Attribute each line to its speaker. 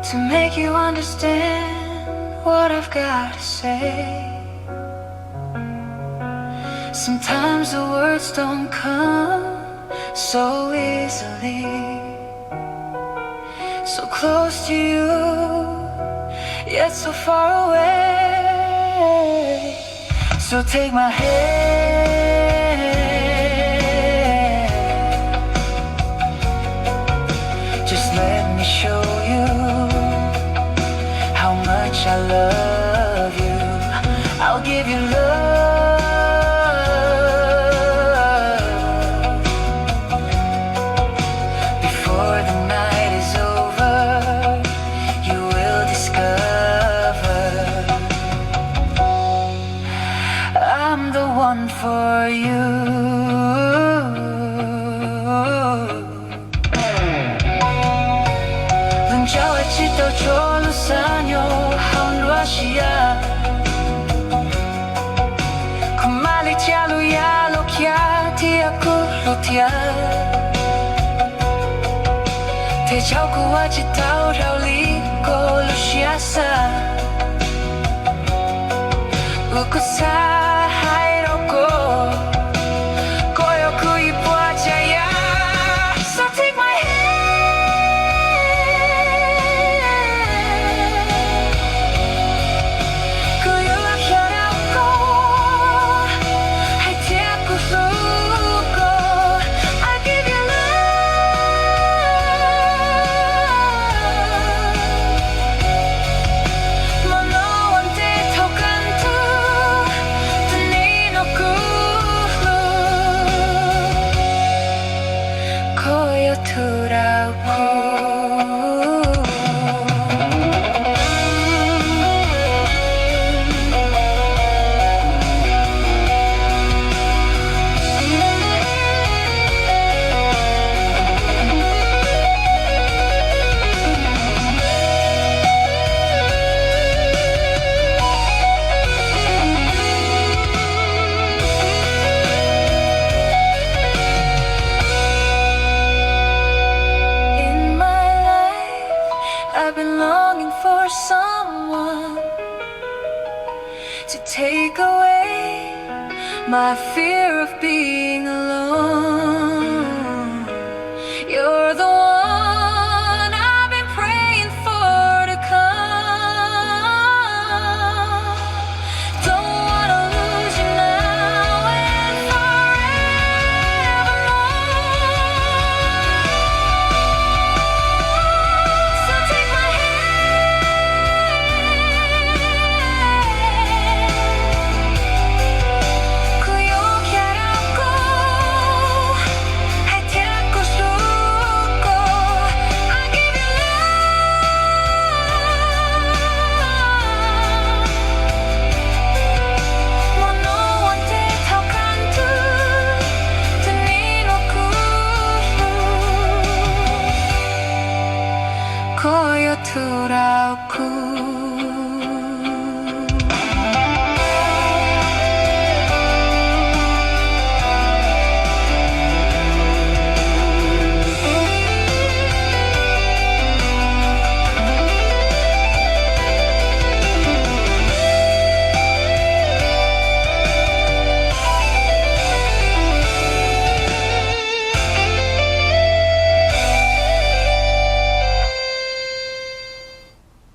Speaker 1: to make you understand what I've got to say. Sometimes the words don't come so easily, so close to you, yet so far away. So take my hand, just let me show you how much I love you. I'll give you love before the night is over. You will discover I'm the one for you. Lần trao ai chỉ tao cho lúc xa nhau hao loa xia. Kembali jalu ya lokia ti aku lutia. Thế cháu của chỉ tao rao lý cô lu xia sa. Uku sa hai đâu cô. Koyo ku ibu aja ya. So take my hand. Ku yêu hiarau ko. Hai ti aku suko. I give you love. Mono ante tokan tu. Tani no kulu. Koyo turau ku. In my life, I've been longing for someone to take away my fear of being alone.